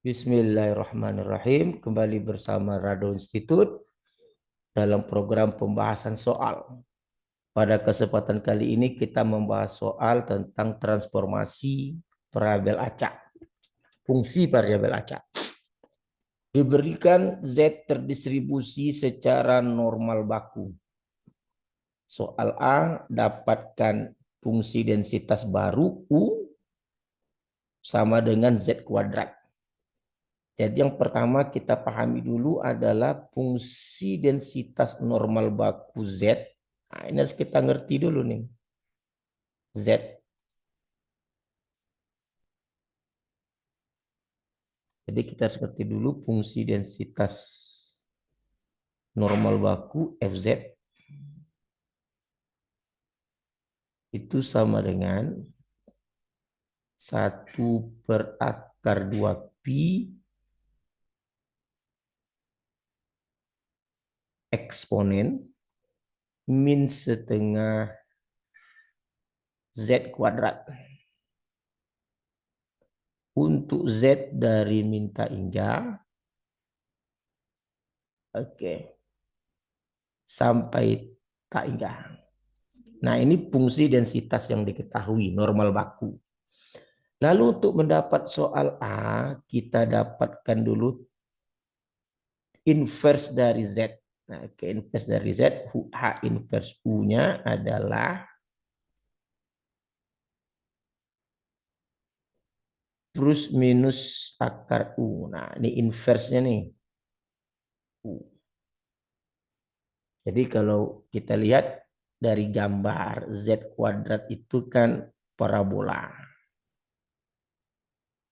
Bismillahirrahmanirrahim. Kembali bersama Rado Institute dalam program pembahasan soal. Pada kesempatan kali ini kita membahas soal tentang transformasi variabel acak. Fungsi variabel acak. Diberikan Z terdistribusi secara normal baku. Soal A, dapatkan fungsi densitas baru U sama dengan Z kuadrat. Jadi yang pertama kita pahami dulu adalah fungsi densitas normal baku Z. Nah, ini harus kita ngerti dulu nih. Z. Jadi kita harus ngerti dulu fungsi densitas normal baku Fz itu sama dengan 1/2pi eksponen min setengah Z kuadrat. Untuk Z dari minta hingga sampai tak hingga. Nah, ini fungsi densitas yang diketahui, normal baku. Lalu untuk mendapat soal A, kita dapatkan dulu inverse dari Z. Nah, inverse dari Z, H inverse U-nya adalah plus minus akar U. Nah, ini inverse-nya nih. U. Jadi kalau kita lihat dari gambar Z kuadrat itu kan parabola.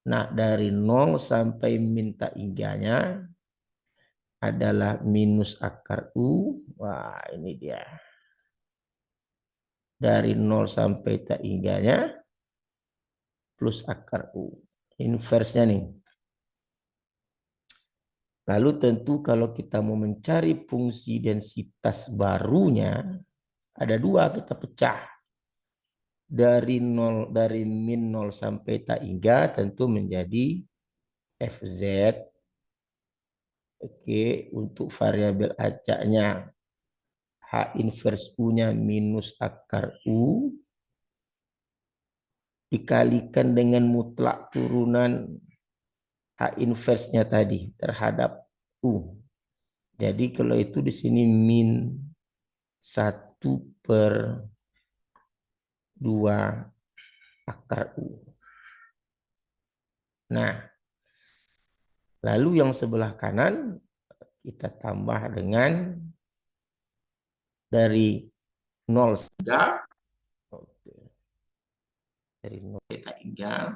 Nah, dari 0 sampai minta hingga adalah minus akar U. Wah, ini dia. Dari 0 sampai tak hingga plus akar U. Inversnya nih. Lalu tentu kalau kita mau mencari fungsi densitas barunya, ada dua, kita pecah. Dari min 0 sampai tak hingga tentu menjadi Fz. Oke, untuk variabel acaknya H inverse U-nya minus akar U dikalikan dengan mutlak turunan H inverse-nya tadi terhadap U. Jadi kalau itu di sini min 1/2 akar U. Nah, lalu yang sebelah kanan kita tambah dengan dari 0 hingga dari 0 hingga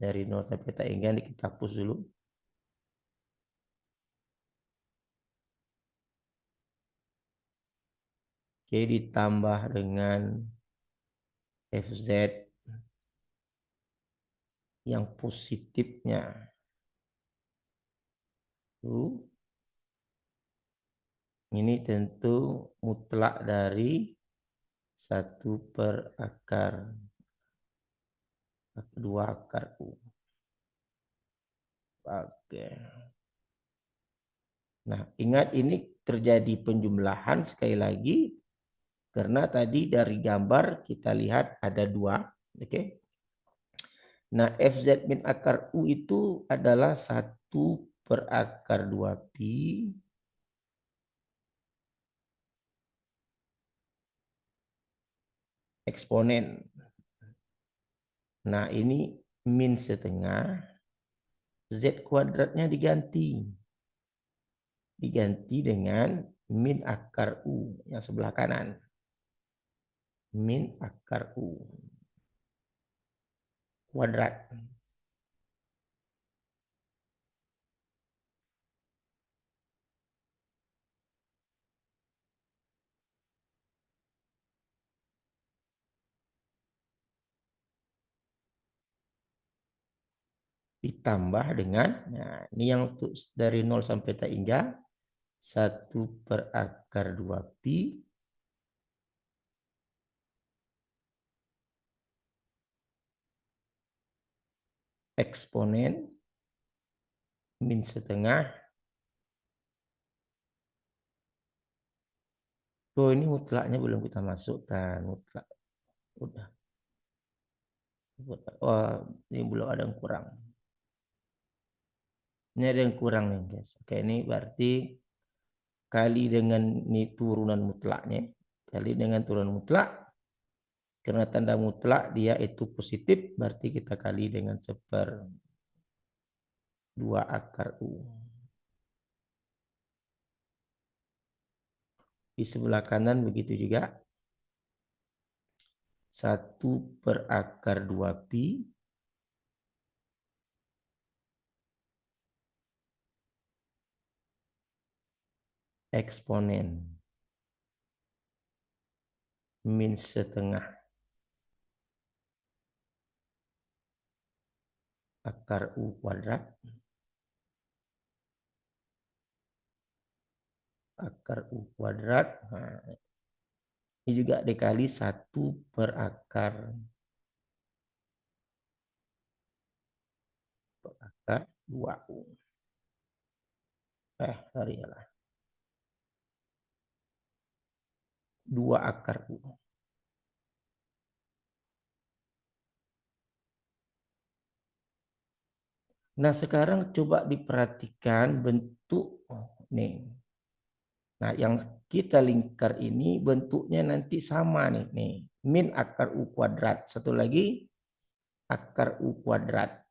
dari 0 sampai tak hingga ini kita hapus dulu. Oke, ditambah dengan Fz yang positifnya. Ini tentu mutlak dari 1/2 akar U. Oke. Nah, ingat ini terjadi penjumlahan sekali lagi karena tadi dari gambar kita lihat ada dua. Oke. Nah, Fz min akar U itu adalah 1/2pi eksponen. Nah, ini min setengah Z kuadratnya diganti. Diganti dengan min akar U yang sebelah kanan. Min akar U kuadrat. Ditambah dengan, nah ini yang dari 0 sampai tak hingga 1/2pi eksponen min setengah. Oh, ini mutlaknya belum kita masukkan. Mutlak. Udah. Oh, ini belum ada yang kurang. Ini ada yang kurang nih, guys. Oke, ini berarti kali dengan ini turunan mutlaknya. Kali dengan turunan mutlak. Karena tanda mutlak dia itu positif. Berarti kita kali dengan 1/2 akar U. Di sebelah kanan begitu juga. 1/2 pi eksponen min setengah akar U kuadrat. Akar U kuadrat. Nah, ini juga dikali 1/2U. Sorry lah. 2 akar U. Nah, sekarang coba diperhatikan bentuk nih. Nah, yang kita lingkar ini bentuknya nanti sama nih. Min akar U kuadrat. Satu lagi akar U kuadrat.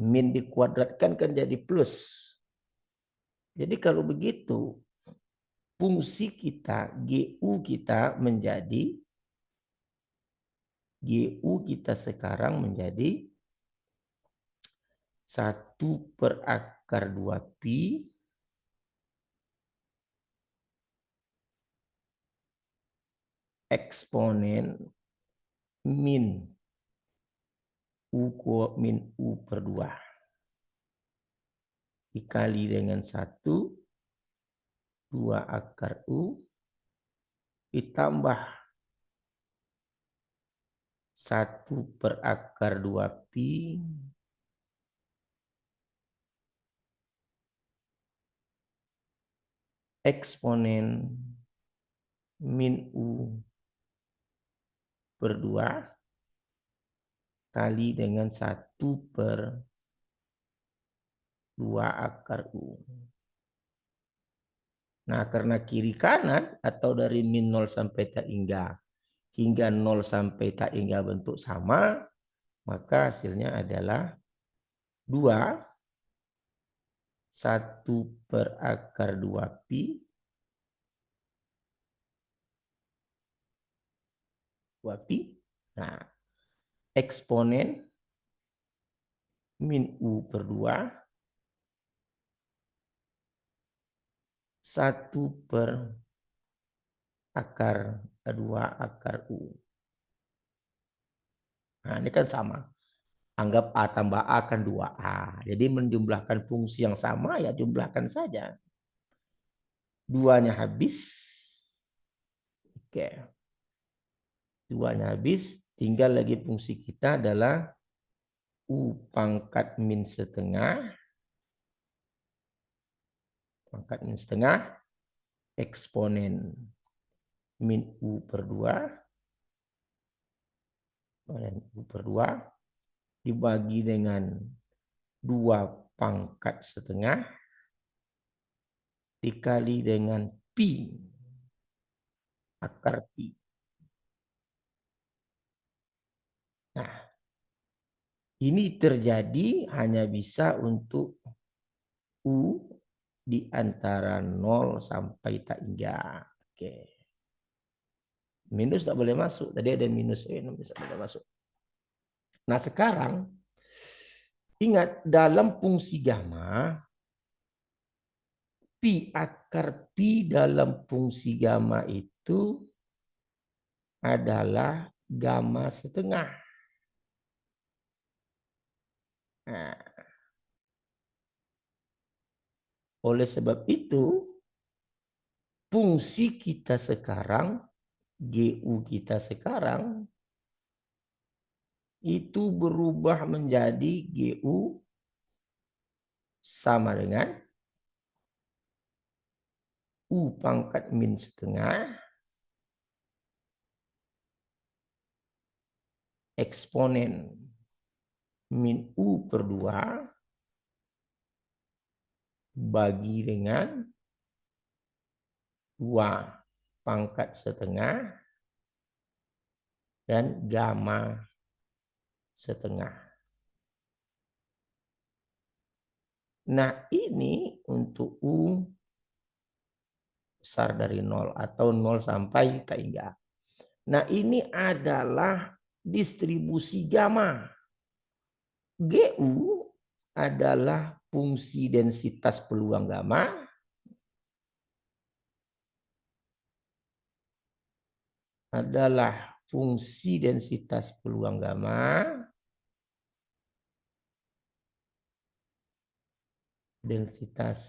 Min dikuadratkan kan jadi plus. Jadi kalau begitu fungsi kita GU kita menjadi GU kita sekarang menjadi 1/2 pi eksponen min U/2 dikali dengan 1/2 akar U ditambah 1/2 pi eksponen min U/2 kali dengan 1/2 akar U. Nah, karena kiri kanan atau dari min 0 sampai tak hingga 0 sampai tak hingga bentuk sama, maka hasilnya adalah 2 1/2 pi 2 pi. Nah, eksponen min U/2 1/2 akar U. Nah, ini kan sama. Anggap A tambah A kan 2A. Jadi menjumlahkan fungsi yang sama ya jumlahkan saja. 2-nya habis. Oke. 2-nya habis. Tinggal lagi fungsi kita adalah U pangkat min setengah. Pangkat min setengah. Eksponen min U/2. U/2 dibagi dengan 2 pangkat setengah dikali dengan pi akar pi. Nah, ini terjadi hanya bisa untuk U di antara 0 sampai tak hingga. Oke. Minus tak boleh masuk. Tadi ada minus ini bisa boleh masuk. Nah, sekarang ingat dalam fungsi gamma pi akar pi dalam fungsi gamma itu adalah gamma setengah. Nah, oleh sebab itu fungsi kita sekarang GU kita sekarang itu berubah menjadi GU sama dengan U pangkat min setengah eksponen min U per 2 bagi dengan 2 pangkat setengah dan gamma setengah. Nah, ini untuk U besar dari 0 atau 0 sampai hingga. Nah, ini adalah distribusi gamma. GU adalah fungsi densitas peluang gamma adalah fungsi densitas peluang gamma densitas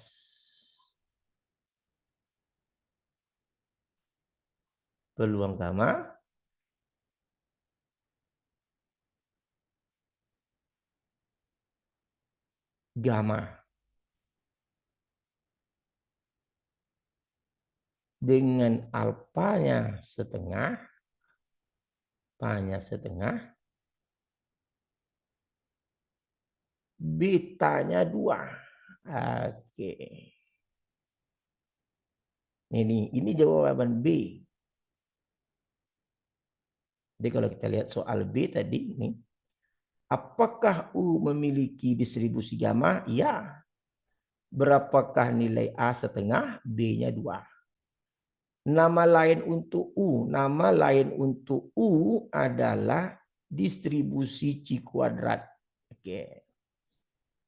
peluang gamma dengan alfanya setengah, panya setengah, betanya 2. Oke. Ini jawaban B. Jadi kalau kita lihat soal B tadi ini, apakah U memiliki distribusi gamma? Ya. Berapakah nilai A setengah? B-nya 2. Nama lain untuk U. Nama lain untuk U adalah distribusi C kuadrat. Oke.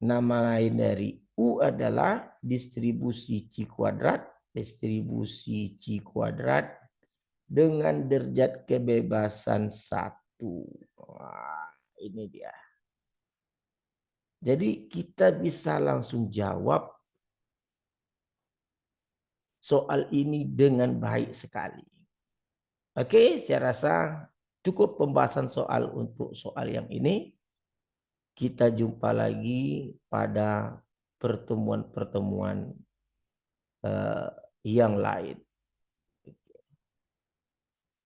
Nama lain dari U adalah distribusi C kuadrat. Distribusi C kuadrat dengan derajat kebebasan 1. Wah, ini dia. Jadi kita bisa langsung jawab soal ini dengan baik sekali. Oke, saya rasa cukup pembahasan soal untuk soal yang ini. Kita jumpa lagi pada pertemuan-pertemuan yang lain.